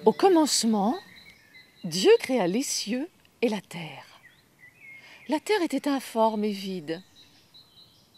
Au commencement, Dieu créa les cieux et la terre. La terre était informe et vide.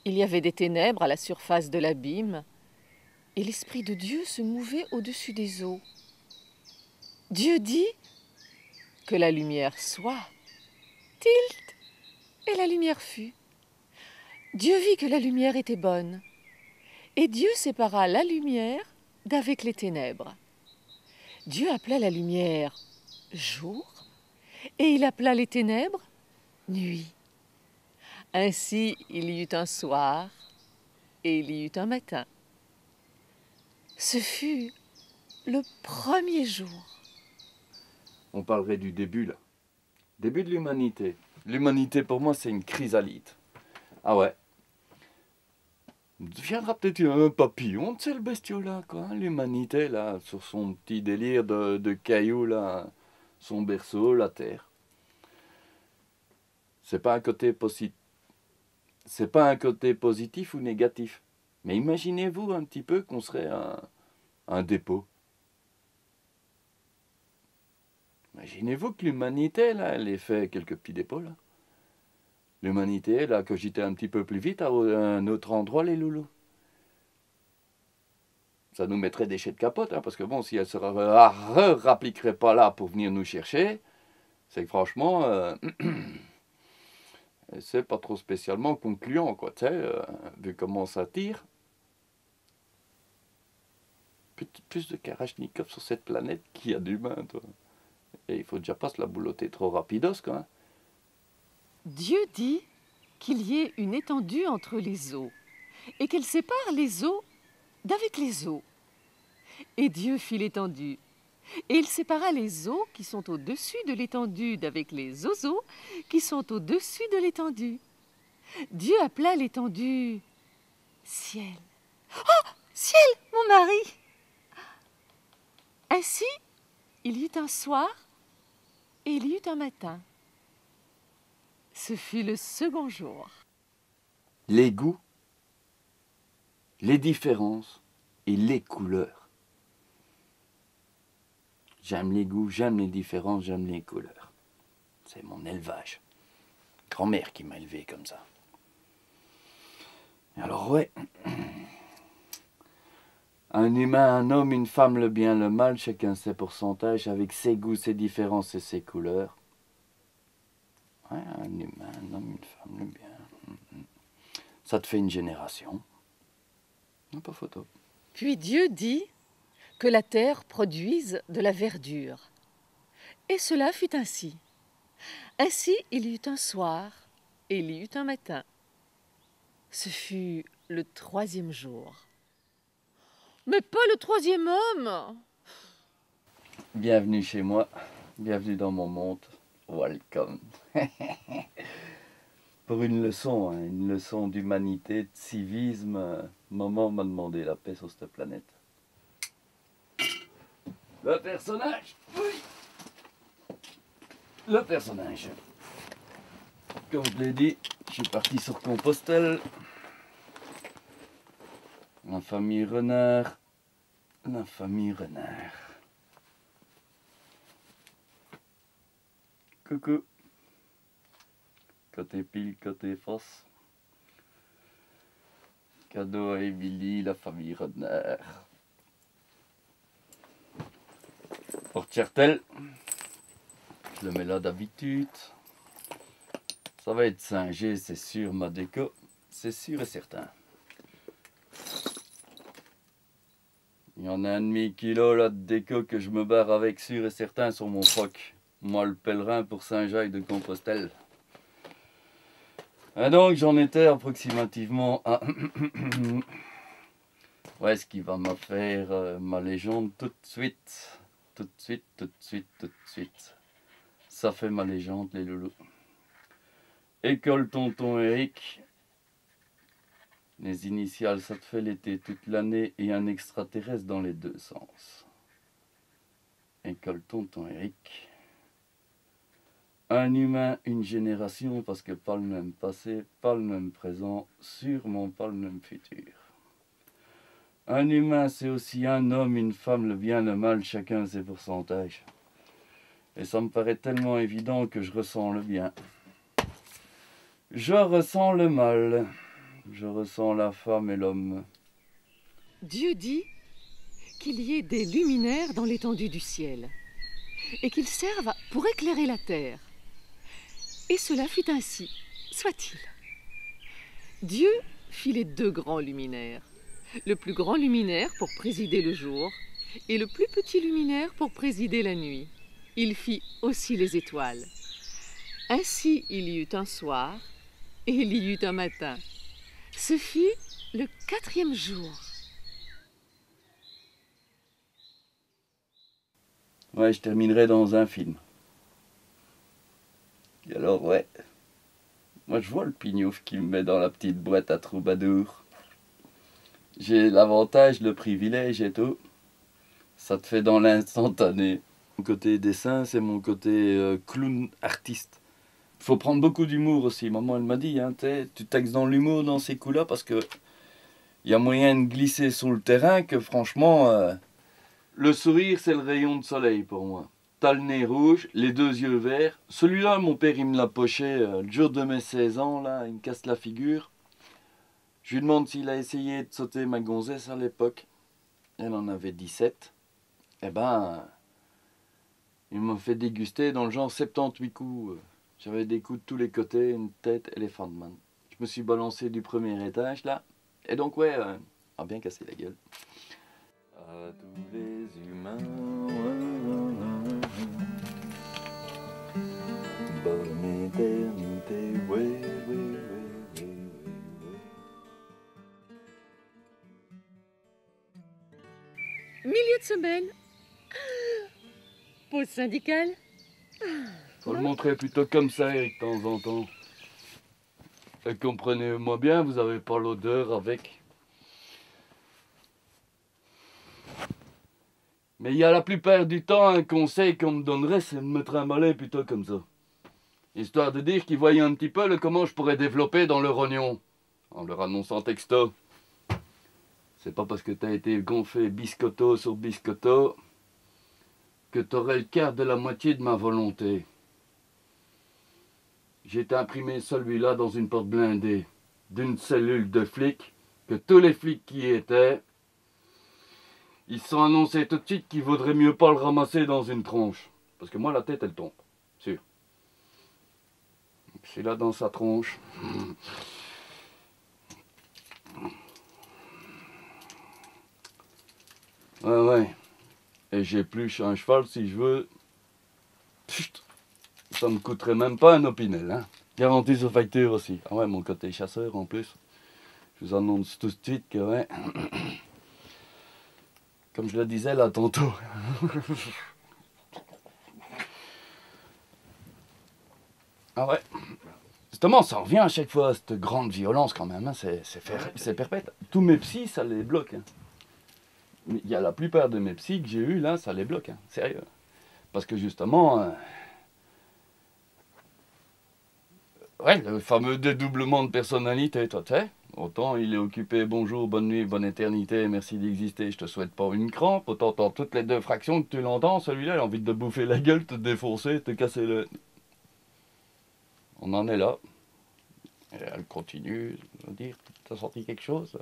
Il y avait des ténèbres à la surface de l'abîme, et l'Esprit de Dieu se mouvait au-dessus des eaux. Dieu dit que la lumière soit. Tilt! Et la lumière fut. Dieu vit que la lumière était bonne, et Dieu sépara la lumière d'avec les ténèbres. Dieu appela la lumière jour, et il appela les ténèbres nuit. Ainsi il y eut un soir, et il y eut un matin. Ce fut le premier jour. On parlerait du début, là. Début de l'humanité. L'humanité, pour moi, c'est une chrysalide. Ah ouais. Il deviendra peut-être un papillon, tu sais, le bestiau, là, quoi. Hein, l'humanité, là, sur son petit délire de cailloux, là. Son berceau, la terre. C'est pas un côté positif. C'est pas un côté positif ou négatif. Mais imaginez-vous un petit peu qu'on serait un dépôt. Imaginez-vous que l'humanité, là, elle ait fait quelques petits dépôts, là. L'humanité, elle a cogité un petit peu plus vite à un autre endroit, les loulous. Ça nous mettrait des chais de capote, hein, parce que bon, si elle se rappliquerait pas là pour venir nous chercher, c'est que franchement, c'est pas trop spécialement concluant, quoi, tu sais, vu comment ça tire. Plus de Kalachnikov sur cette planète qu'il y a d'humains, toi. Et il faut déjà pas se la boulotter trop rapidos, quoi. Hein. Dieu dit qu'il y ait une étendue entre les eaux, et qu'elle sépare les eaux d'avec les eaux. Et Dieu fit l'étendue. Et il sépara les eaux qui sont au-dessus de l'étendue d'avec les eaux qui sont au-dessus de l'étendue. Dieu appela l'étendue ciel. Oh, ciel, mon mari! Ainsi, il y eut un soir et il y eut un matin. Ce fut le second jour. Les goûts, les différences et les couleurs. J'aime les goûts, j'aime les différences, j'aime les couleurs. C'est mon élevage. Grand-mère qui m'a élevé comme ça. Alors ouais, un humain, un homme, une femme, le bien, le mal, chacun ses pourcentages, avec ses goûts, ses différences et ses couleurs. Ouais, un humain, un homme, une femme, le bien. Ça te fait une génération. Non, pas photo. Puis Dieu dit que la terre produise de la verdure. Et cela fut ainsi. Ainsi il y eut un soir et il y eut un matin. Ce fut le troisième jour. Mais pas le troisième homme! Bienvenue chez moi, bienvenue dans mon monde. Welcome. Pour une leçon d'humanité, de civisme, maman m'a demandé la paix sur cette planète. Le personnage, oui. Le personnage. Comme je l'ai dit, je suis parti sur Compostelle. La famille Renard. La famille Renard. Coucou. Côté pile, côté face. Cadeau à Émilie, la famille Renard. Porte-Chertel. Je le mets là d'habitude. Ça va être singé, c'est sûr, ma déco. C'est sûr et certain. Il y en a un demi-kilo là de déco que je me barre avec sûr et certain sur mon froc. Moi le pèlerin pour Saint-Jacques de Compostelle. Et donc j'en étais approximativement à... Ouais, ce qui va me faire ma légende tout de suite. Tout de suite, tout de suite, tout de suite. Ça fait ma légende, les loulous. École Tonton Eric. Les initiales, ça te fait l'été toute l'année et un extraterrestre dans les deux sens. École Tonton Eric. Un humain, une génération, parce que pas le même passé, pas le même présent, sûrement pas le même futur. Un humain, c'est aussi un homme, une femme, le bien, le mal, chacun ses pourcentages. Et ça me paraît tellement évident que je ressens le bien. Je ressens le mal. Je ressens la femme et l'homme. Dieu dit qu'il y ait des luminaires dans l'étendue du ciel et qu'ils servent pour éclairer la terre. Et cela fut ainsi, soit-il. Dieu fit les deux grands luminaires, le plus grand luminaire pour présider le jour et le plus petit luminaire pour présider la nuit. Il fit aussi les étoiles. Ainsi il y eut un soir et il y eut un matin. Ce fut le 4e jour. Ouais, je terminerai dans un film. Et alors, ouais. Moi, je vois le pignouf qui me met dans la petite boîte à troubadour. J'ai l'avantage, le privilège et tout. Ça te fait dans l'instantané. Mon côté dessin, c'est mon côté clown artiste. Faut prendre beaucoup d'humour aussi. Maman, elle m'a dit, hein, tu taxes dans l'humour dans ces coups-là parce que il y a moyen de glisser sur le terrain que franchement... Le sourire, c'est le rayon de soleil pour moi. T'as le nez rouge, les deux yeux verts. Celui-là, mon père, il me l'a poché le jour de mes 16 ans, là, il me casse la figure. Je lui demande s'il a essayé de sauter ma gonzesse à l'époque. Elle en avait 17. Eh ben, il m'a fait déguster dans le genre 78 coups. J'avais des coups de tous les côtés, une tête Elephant Man. Je me suis balancé du premier étage, là. Et donc, ouais, a bien cassé la gueule. À tous les humains, bonne éternité, ouais, ouais, ouais, ouais, ouais. Milieu de semaine. Pause syndicale. Faut le montrer plutôt comme ça, Eric, de temps en temps. Et comprenez-moi bien, vous avez pas l'odeur avec. Mais il y a la plupart du temps, un conseil qu'on me donnerait, c'est de me trimballer plutôt comme ça. Histoire de dire qu'ils voyaient un petit peu le comment je pourrais développer dans leur oignon. En leur annonçant texto. C'est pas parce que t'as été gonflé biscotto sur biscotto que t'aurais le quart de la moitié de ma volonté. J'ai imprimé celui-là dans une porte blindée d'une cellule de flics, que tous les flics qui y étaient, ils se sont annoncés tout de suite qu'il vaudrait mieux pas le ramasser dans une tronche. Parce que moi, la tête, elle tombe, sûr. C'est là dans sa tronche. Ouais, ouais. Et j'épluche un cheval si je veux. Pfft, ça me coûterait même pas un opinel, hein. Garantie sur facture aussi. Ah ouais, mon côté chasseur en plus. Je vous annonce tout de suite que ouais. Comme je le disais là tantôt. Ah ouais. Justement, ça revient à chaque fois à cette grande violence quand même. Hein. C'est perpète. Tous mes psys, ça les bloque. Hein. Il y a la plupart de mes psys que j'ai eu là, ça les bloque. Hein. Sérieux. Parce que justement, ouais, le fameux dédoublement de personnalité, toi, tu sais. Autant il est occupé, bonjour, bonne nuit, bonne éternité, merci d'exister, je te souhaite pas une crampe. Autant dans toutes les 2 fractions que tu l'entends, celui-là, il a envie de te bouffer la gueule, te défoncer, te casser le... On en est là. Et elle continue de dire, t'as senti quelque chose?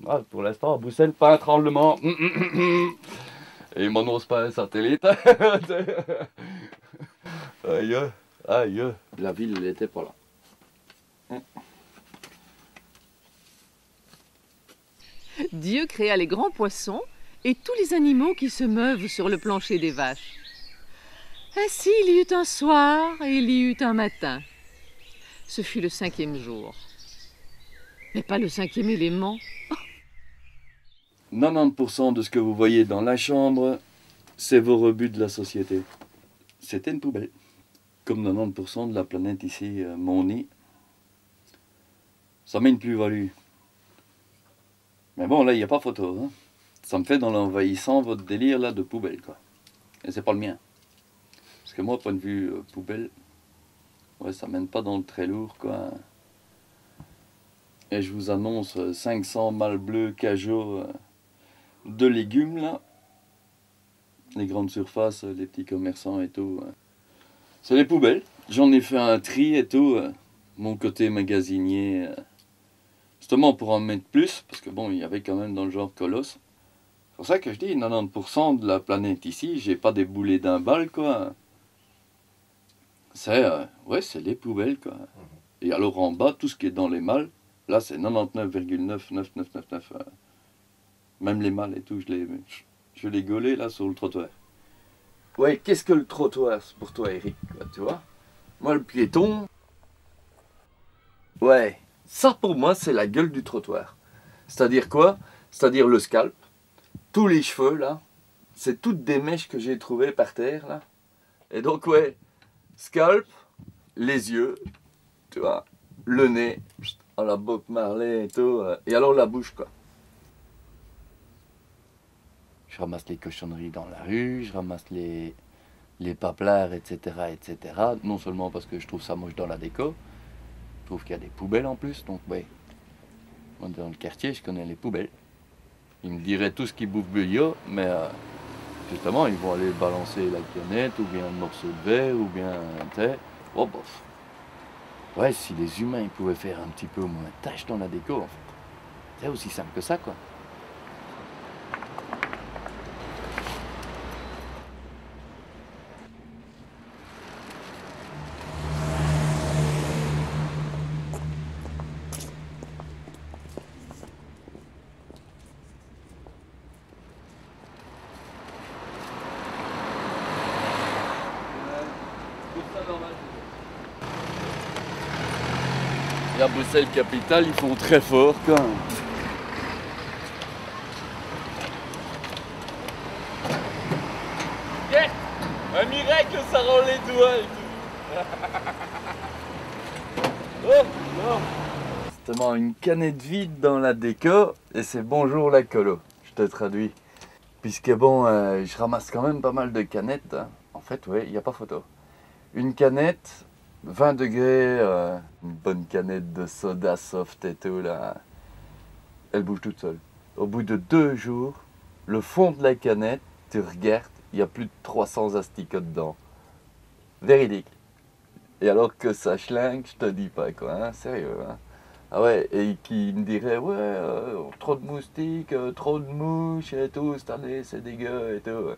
Ah, pour l'instant, à Bruxelles, pas un tremblement. Et il m'annonce pas un satellite. Aïe, aïe. La ville, elle était pas là. Dieu créa les grands poissons et tous les animaux qui se meuvent sur le plancher des vaches. Ainsi il y eut un soir et il y eut un matin. Ce fut le 5e jour. Mais pas le 5e élément. 90% de ce que vous voyez dans la chambre, c'est vos rebuts de la société. C'était une poubelle. Comme 90% de la planète ici, mon nid. Ça met une plus-value. Mais bon, là, il n'y a pas photo. Hein. Ça me fait dans l'envahissant votre délire là de poubelle, quoi. Et c'est pas le mien. Parce que moi, point de vue poubelle, ouais, ça mène pas dans le très lourd, quoi. Et je vous annonce 500 mâles bleus Cajot de légumes là. Les grandes surfaces, les petits commerçants et tout. C'est les poubelles. J'en ai fait un tri et tout. Mon côté magasinier. Justement pour en mettre plus, parce que bon, il y avait quand même dans le genre colosse. C'est pour ça que je dis 90% de la planète ici, j'ai pas des boulets d'un bal quoi. C'est ouais, c'est les poubelles quoi. Et alors en bas, tout ce qui est dans les malles, là c'est 99,99999. Même les malles et tout, je les gaulais là sur le trottoir. Ouais, qu'est-ce que le trottoir pour toi Eric, quoi, tu vois? Moi le piéton, ouais, ça pour moi c'est la gueule du trottoir. C'est-à-dire quoi? C'est-à-dire le scalp, tous les cheveux là, c'est toutes des mèches que j'ai trouvées par terre là. Et donc ouais, scalp, les yeux, tu vois, le nez, à la Bob Marley et tout, et alors la bouche quoi. Je ramasse les cochonneries dans la rue, je ramasse les paplards, etc., etc. Non seulement parce que je trouve ça moche dans la déco, je trouve qu'il y a des poubelles en plus, donc ouais. Moi, dans le quartier, je connais les poubelles. Ils me diraient tout ce qui bouffe bio, mais justement, ils vont aller balancer la canette, ou bien un morceau de verre, ou bien un thé. Oh, bof. Ouais, si les humains ils pouvaient faire un petit peu moins tâche dans la déco, en fait. C'est aussi simple que ça, quoi. Et à Bruxelles capitale, ils font très fort quand même. Yeah, un miracle, ça rend les doigts et tout. Oh, non. C'est tellement une canette vide dans la déco et c'est bonjour la colo. Je te traduis. Puisque bon, je ramasse quand même pas mal de canettes. Hein. En fait, ouais, il n'y a pas photo. Une canette, 20 degrés, une bonne canette de soda soft et tout là, elle bouge toute seule. Au bout de 2 jours, le fond de la canette, tu regardes, il y a plus de 300 asticots dedans. Véridique. Et alors que ça schlingue, je te dis pas quoi, hein, sérieux. Hein. Ah ouais, et qui me dirait, ouais, trop de moustiques, trop de mouches et tout, cette année c'est dégueu et tout.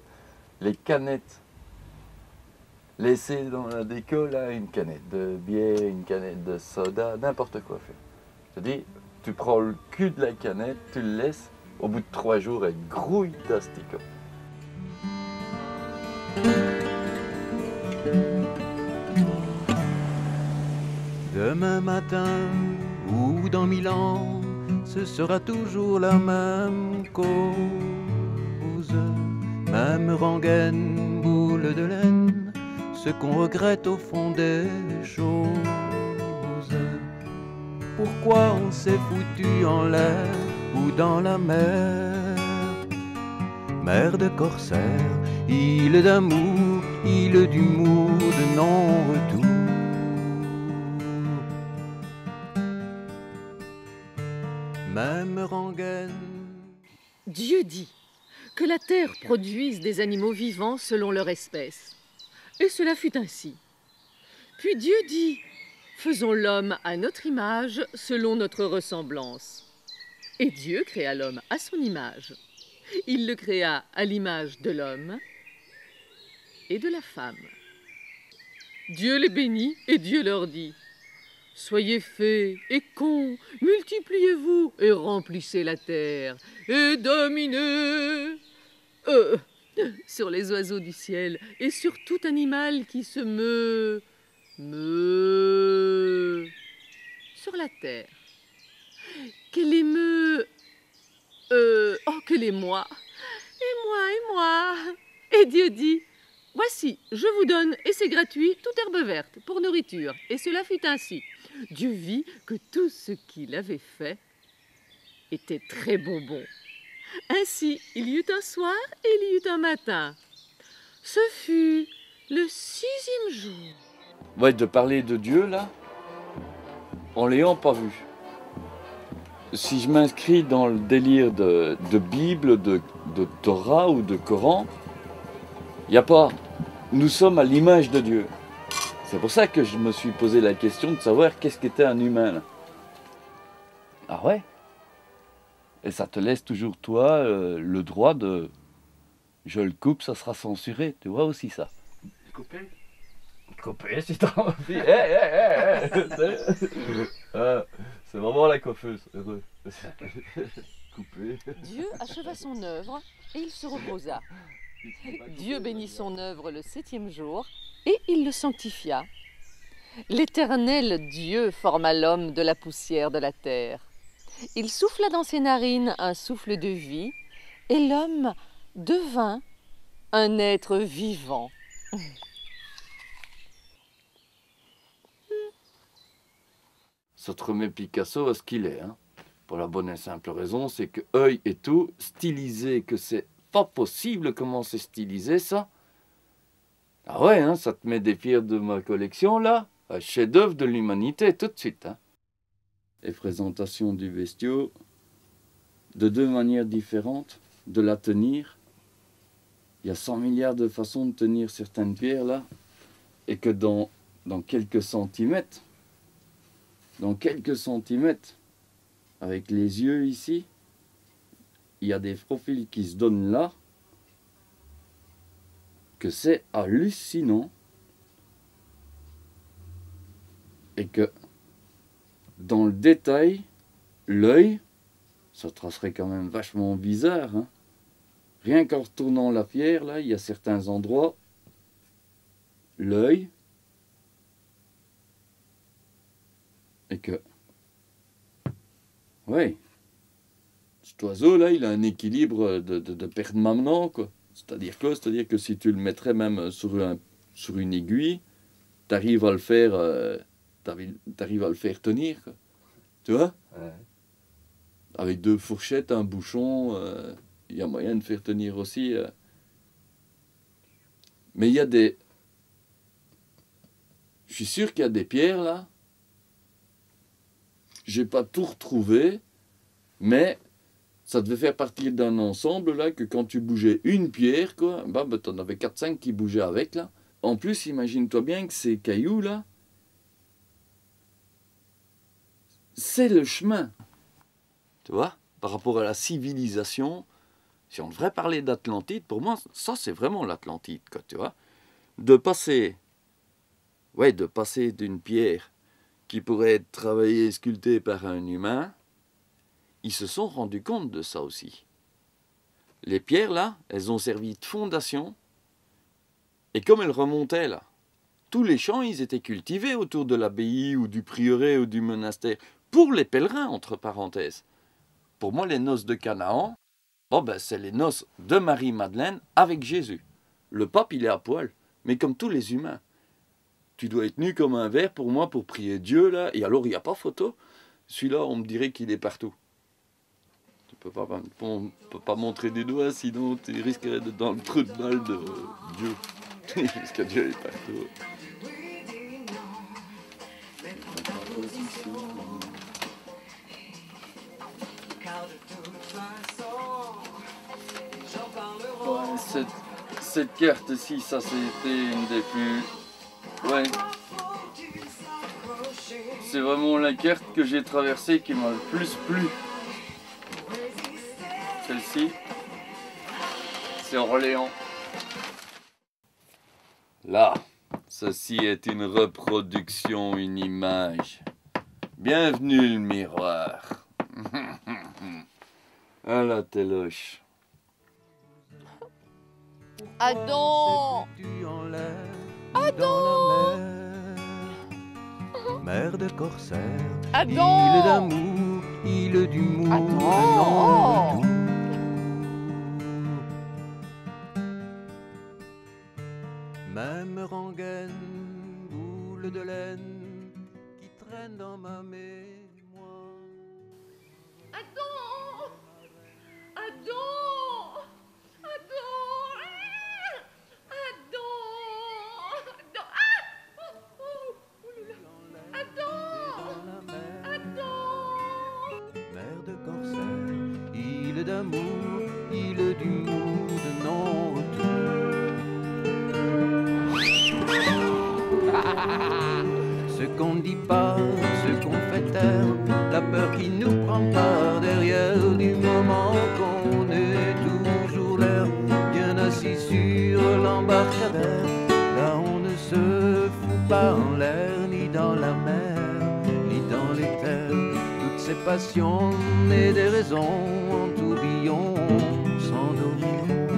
Les canettes. Laisser dans la déco, là, une canette de bière, une canette de soda, n'importe quoi faire. Je te dis, tu prends le cul de la canette, tu le laisses, au bout de 3 jours, elle grouille d'asticots. Demain matin ou dans 1000 ans, ce sera toujours la même cause. Même rengaine, boule de laine, ce qu'on regrette au fond des choses. Pourquoi on s'est foutu en l'air ou dans la mer? Mer de corsaire, île d'amour, île d'humour, de non-retour. Même rengaine. Dieu dit que la terre produise des animaux vivants selon leur espèce. Et cela fut ainsi. Puis Dieu dit, faisons l'homme à notre image, selon notre ressemblance. Et Dieu créa l'homme à son image. Il le créa à l'image de l'homme et de la femme. Dieu les bénit et Dieu leur dit, soyez fées et cons, multipliez-vous et remplissez la terre et dominez sur les oiseaux du ciel et sur tout animal qui se meut sur la terre. Qu'elle émeut, qu'elle est moi, et moi. Et Dieu dit, voici, je vous donne, et c'est gratuit, toute herbe verte pour nourriture. Et cela fut ainsi. Dieu vit que tout ce qu'il avait fait était très bon. Ainsi, il y eut un soir et il y eut un matin. Ce fut le 6e jour. Ouais, de parler de Dieu là, en l'ayant pas vu. si je m'inscris dans le délire de Bible, de Torah ou de Coran, il n'y a pas. Nous sommes à l'image de Dieu. C'est pour ça que je me suis posé la question de savoir qu'est-ce qu'était un humain. Là. Ah ouais? Et ça te laisse toujours, toi, le droit de... Je le coupe, ça sera censuré. Tu vois aussi ça? Coupé. Couper si t'as envie. C'est vraiment la coiffeuse. Heureux. Couper. Dieu acheva son œuvre et il se reposa. Dieu bénit son œuvre le 7e jour et il le sanctifia. L'Éternel Dieu forma l'homme de la poussière de la terre. Il souffla dans ses narines un souffle de vie et l'homme devint un être vivant. Ça te remet Picasso à ce qu'il est. Hein. Pour la bonne et simple raison, c'est que œil et tout, stylisé, que c'est pas possible comment c'est stylisé ça. Ah ouais, hein, ça te met des pierres de ma collection là, un chef-d'œuvre de l'humanité tout de suite. Hein. Et présentation du bestiau, de 2 manières différentes de la tenir. Il y a 100 milliards de façons de tenir certaines pierres là, et que dans quelques centimètres, avec les yeux ici, il y a des profils qui se donnent là, que c'est hallucinant. Et que dans le détail, l'œil, ça tracerait quand même vachement bizarre. Hein. Rien qu'en retournant la pierre, là, il y a certains endroits, l'œil, et que, ouais, cet oiseau là, il a un équilibre de permanent, quoi. C'est-à-dire quoi? C'est-à-dire que si tu le mettrais même sur une aiguille, t'arrives à le faire, tenir, quoi. Tu vois? Ouais. Avec 2 fourchettes, un bouchon, il y a moyen de faire tenir aussi. Mais il y a des... Je suis sûr qu'il y a des pierres là. J'ai pas tout retrouvé, mais ça devait faire partie d'un ensemble là, que quand tu bougeais une pierre, quoi, bah t'en avais 4-5 qui bougeaient avec là. En plus, imagine-toi bien que ces cailloux là, c'est le chemin. Tu vois, par rapport à la civilisation, si on devrait parler d'Atlantide, pour moi, ça c'est vraiment l'Atlantide, quoi, tu vois. De passer d'une pierre qui pourrait être travaillée et sculptée par un humain, ils se sont rendus compte de ça aussi. Les pierres, là, elles ont servi de fondation, et comme elles remontaient, là, tous les champs, ils étaient cultivés autour de l'abbaye, ou du prieuré, ou du monastère, pour les pèlerins, entre parenthèses. Pour moi, les noces de Canaan, c'est les noces de Marie-Madeleine avec Jésus. Le pape, il est à poil, mais comme tous les humains. Tu dois être nu comme un verre pour moi, pour prier Dieu, là. Et alors, il n'y a pas photo. Celui-là, on me dirait qu'il est partout. Tu peux pas montrer des doigts, sinon tu risquerais d'être dans le trou de balle de Dieu. Parce que Dieu est partout. Ouais, cette carte-ci, ça c'était une des plus... Ouais. C'est vraiment la carte que j'ai traversée qui m'a le plus plu. Celle-ci, c'est Orléans. Là, ceci est une reproduction, une image. Bienvenue le miroir. Ah la téloche. Adam! Adam! Mer de corsaire, Adam! île d'amour, île d'humour, Adam! un an de tout. Même rengaine, boule de laine qui traîne dans ma mémoire. Adam! Adam! Adam! Adam! Adam! Dans la mer, Adam! mer de d'amour, île d'humour, de non-retour. Ce qu'on ne dit pas, ce qu'on fait taire, la peur qui nous prend par derrière, du moment qu'on est toujours l'air bien assis sur l'embarcadère. Là on ne se fout pas en l'air, ni dans la mer, ni dans les terres. Toutes ces passions et des raisons en tourbillon s'endormiront,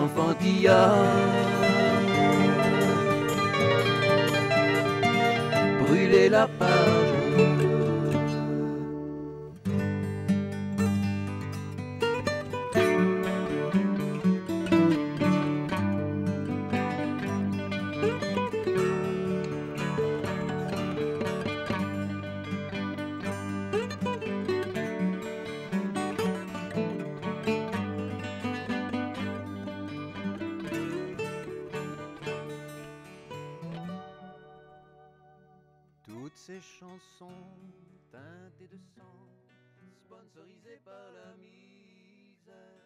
enfantillage. Brûler la page. Toutes ces chansons teintées de sang, sponsorisées par la misère.